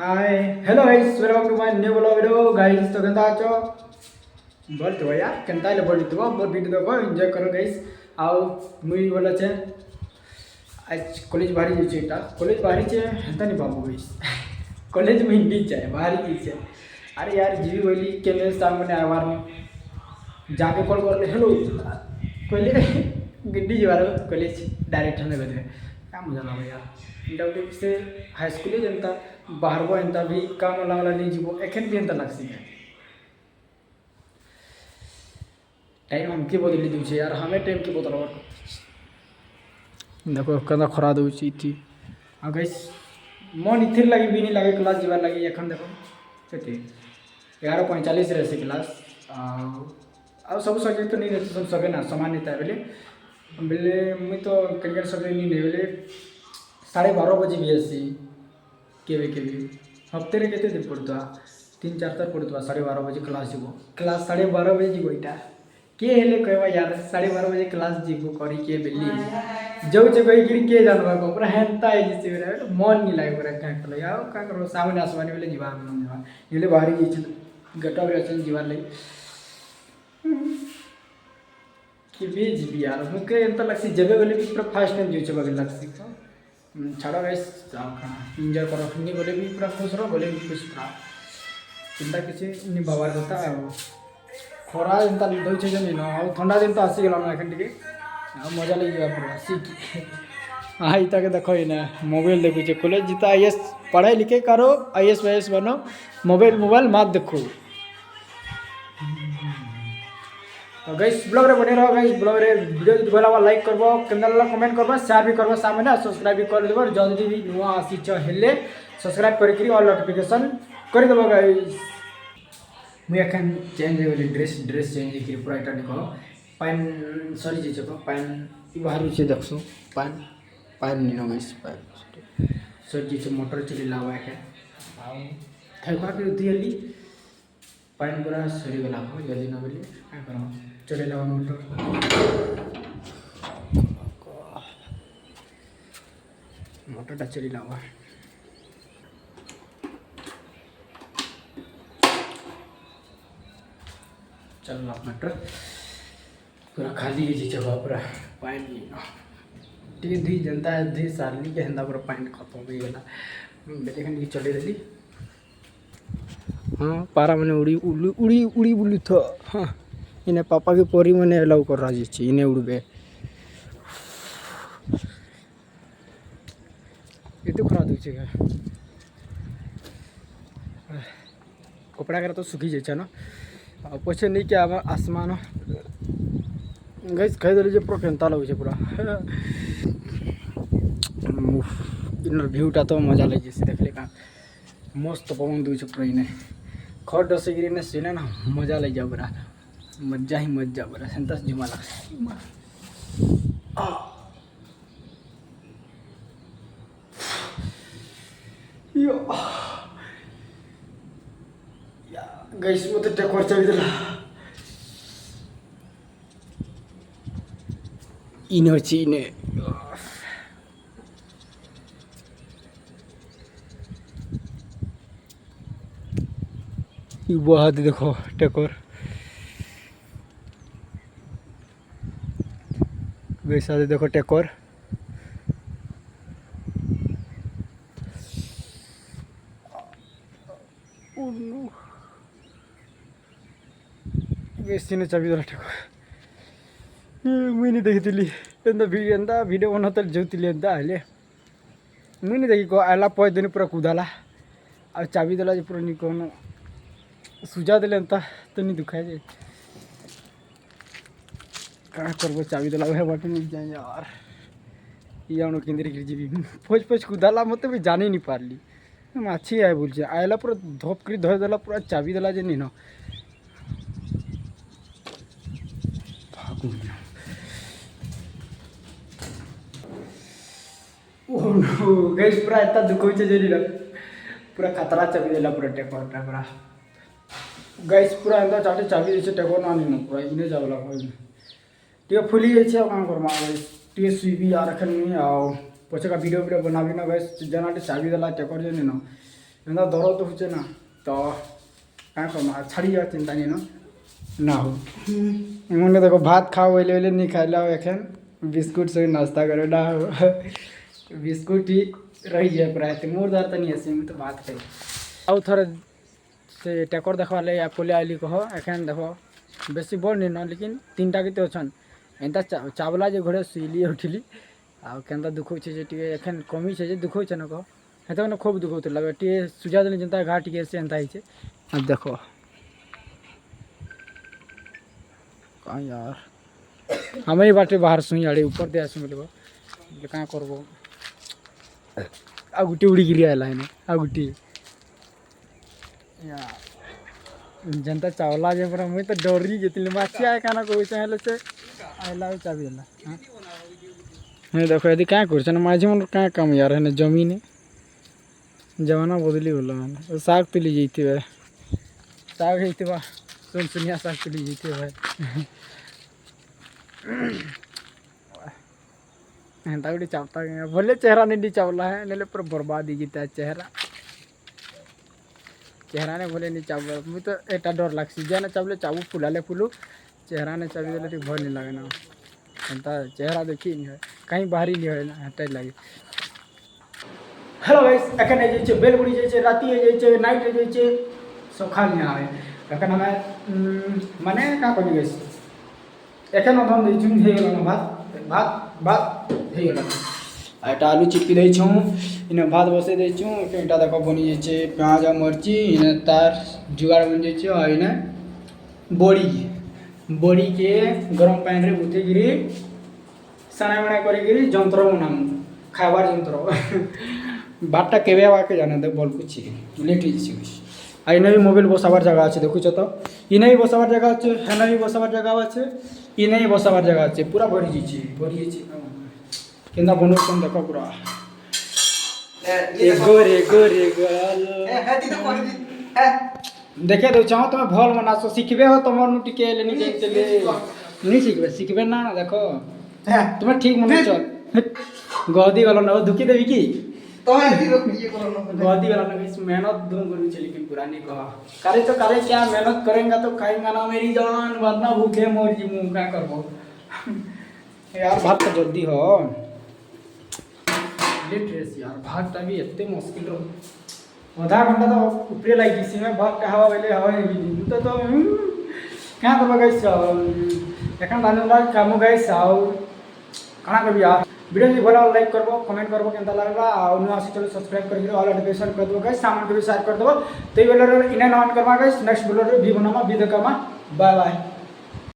Hi hello guys welcome to my new blog video guys. तो केनता आछो बोल तो यार केनता ले बोल तो मोर वीडियो देखो एंजॉय करो गाइस। आउ मुई बोला छे आज कॉलेज बाहरी जे एटा कॉलेज बाहरी छे हेता नहीं बाबू गाइस कॉलेज में हिंदी छे बाहरी छे। अरे यार जीवी बोली के मेरे सामने आवार जाके कॉल कर ले हेलो कहले गिड्डी जीवार कॉलेज डायरेक्ट हमें गले क्या मजा ना यार इंटा से हाई स्कूल जनता बाहर को एंता भी काम वाला नहीं जीवो एखन भी एंता लगसी है टाइम हमके बदली दूचे यार हमें टाइम के बदल देखो कदा खरा दूची थी आ गाइस मन इथिर लगी भी नहीं लगे क्लास जीवार लगी एखन देखो केते 11:45 रहे से क्लास आ सब सब्जेक्ट तो नहीं रहते सब सगे ना समान नहीं था बोले बोले मुई तो क्रिकेट सब्जेक्ट नहीं बोले 12:30 बजे भी आसी केवे हफ्ते रे केते दिन पड़ता 3-4 तर पड़ता 12:30 बजे क्लास जीवो क्लास 12:30 बजे जीवो इटा के हेले कहवा यार 12:30 बजे क्लास जीवो करी के बेली जो जे कही कि के जानवा को पूरा हेंता है जिसे मेरा मन नहीं लागे पूरा का कलो यार का करो सामने आसमानी बेले जीवा मन जीवा येले बाहरी गई गटा रे असन जीवा ले कि भी जीवी यार मुके एंता लगसी जबे बोले भी पूरा फर्स्ट टाइम जीव बगे लगसी छाड़ो गाइस एंजॉय करो नहीं बोले भी पूरा खुश रहो बोले भी खुश रहा चिंता किसी नहीं बाबार होता है वो खरा एंता दो छे जन न आ ठंडा दिन तो आसी गेल न एखन टिके मजा लगी गया पूरा सीख आई तक देखो ना मोबाइल देखो छे कॉलेज जीता आईएएस पढ़ाई लिखे करो आईएएस वाईएएस बनो मोबाइल मत देखो। तो गाइस ब्लॉग रे बने रहो गाइस ब्लॉग रे वीडियो যদি ভালো লাইক করবো কেনলা কমেন্ট করবো শেয়ার भी করबो सामने सब्सक्राइब भी कर देबो जल्दी भी नुआ आसी छ हेले सब्सक्राइब करी ऑल नोटिफिकेशन कर देबो गाइस। मुई एखन चेंज होली ड्रेस चेंज करी पूरा इटा निको पैन सॉरी जे छ पैन ई बाहर से देखसु पैन निनो गाइस पैन सॉरी जे मोटर चली लावा है आउ थैका के दियली पैन पूरा सरी गला हो जल्दी न बोली का करो चले लावा मोटर मोटरटा चली लावा चल ला मोटर पूरा खाली है जगह पूरा पानी टी धी जनता धी सारली के हंदा पूरा पानी खत्म हो गला देखन की चले रही हाँ पारा मैंने उड़ी उड़ी उड़ी उड़ी बुली थो हाँ इन्हें पापा की पोरी मैंने अलाउ कर रहा जी इन्हें उड़बे ये तो खरा दूचे कपड़ा कर तो सुखी जाए ना पछे नहीं क्या आसमान गैस कह दिली पूरा केनता लगे पूरा इनर भ्यूटा तो मजा लगे देखले का मस्त पवन दूचे पूरा इन्हें खट डसे गिरी ने सीने ना मजा लग जा पूरा मजा ही मजा पूरा सेंता जुमा लग यो या गाइस मते टेकोर चाबी देला इने चीने ई बहुत देखो टेकोर वैसा देखो टेकोर बेसी चाबी देला टेकोर मुई नहीं देखी एंता वीडियो बनाते जोती एंता हेले मुई नहीं देखी आला पय दिन पूरा कूदाला आ चाबी देला पूरा नहीं कौन सुजा देले एंता तो नहीं दुखाए जे का करबो चाबी देला वह बाटे नहीं जाए यार यानो केंद्र गिर जीबी पोच कूदाला मते भी जानी नहीं पारली माछी आए बोल जे आयला पूरा धोप करी धर देला पूरा चाबी देला जे नहीं न ओह नो गाइस पूरा इतना दुख होइछे जे नहीं पूरा खतरा चाबी देला पूरा टेकोरटा पूरा गाइस पूरा एंता चाटे चाबी देछे टेकोर ना नहीं पूरा इने जावला कोई टे फुली जाइछे काम करमा गाइस टे सुईबी यार रखन नहीं आओ पछे का वीडियो बनाबी ना गाइस जनाटे चाबी देला टेकोर जे नहीं न एंता दर्द होचे ना तो क्या कमा छाड़ी जा चिंता नहीं ना हो मैंने देखो भात खाओ वेले नहीं खाइला एखन बिस्कुट से नाश्ता करो ना हो बिस्कुट ही रही जाए प्राय मोर दर तो नहीं आसी तो भात खाई आउ थोड़े से टेकर देखा ले पोले आइली कह एखन देखो बेसी बड़ नहीं न लेकिन 3टा के अच्छन एंता चावला जो घरे सुईली उठिली आंता दुखो एखन कमी है दुखो न कह हेत मैंने खूब दुखो लगे टे सुजा देली जनता घा टे से एंता ही देख कहाँ यार हमें ही बाटे बाहर सुई आड़े ऊपर दे आसू बोले क्या करब आ गुटी उड़ी गिरी आला है आ गुटी जनता चावला जे पूरा मुझे तो डरी गई माछी आए क्या कह से आइला चाबी देखो यदि क्या कर माझे मन क्या काम यार है जमीन जमाना बदली गला साग तुली जाइए साग होता सुन सुनिया साग तुली जाइए भाई एंता गोटे चावता गया भले चेहरा नहीं चावला है नहीं पूरा बर्बाद ही गीता चेहरा चेहरा ने भले नहीं चावला मुझे तो एटा डर लगसी जे चावले चावू फुलाले फुलू चेहरा ने चाबी देले भल नहीं लगे ना एंता चेहरा देखी नहीं है कहीं बाहरी नहीं है ना हटाई लगे हेलो गाइस एखन जे बेल बुड़ी जे राति जे नाइट जे सखा नहीं आए एखन हमें माने का करी गाइस एखन हम दे जुन हे गेल भात भात भात हे गेल एटा आलू चिपकी दे छु इने भात बसे दे छु एटा देखो बनी जे प्याज और मिर्ची इने तार जुगाड़ बन जे और इने बड़ी बड़ी के गरम पानी रे बुते गिरी सना बना करी गिरी जंत्र बनाम खाबार जंत्र भातटा केबे आवा के जाने दे बोल कुछ लेट ही आ इने भी मोबाइल बसाबार जगह अच्छे देखुच तो इने भी बसाबार जगह अच्छे हेने भी बसाबार जगह अच्छे इने भी बसाबार जगह अच्छे पूरा भरी जाइए केंदा बनोसन देखो पूरा गोरे गोरे गल देखे दो चाहो तुम भल मनासो सीखबे हो तुम नु टिके लेनी चले नहीं सीखबे सीखबे ना देखो तुम्हें ठीक मने चल गदी वाला ना दुखी देवी की तो है ये करो गदी वाला ना इस मेहनत दूं करू चली की पुरानी कहा करे क्या मेहनत करेंगे तो खाएंगा ना मेरी जान वरना भूखे मर जी मुंह क्या करबो यार भात तो जल्दी हो लेट यार भात भी इतने मुश्किल रहो आधा घंटा तो ऊपरे लगी सी में भात हवा वाले हवा नहीं तो क्या करबो गाइस एखन दानला काम गाइस आओ कना करबी यार वीडियो जी भला लाइक करबो कमेंट करबो केनता लागला आ नु आसी चलो सब्सक्राइब कर दियो ऑल नोटिफिकेशन कर दो गाइस सामान को भी शेयर कर दो तो ये वाला इने नॉन करवा गाइस नेक्स्ट वीडियो रे भी बनामा भी देखमा बाय बाय।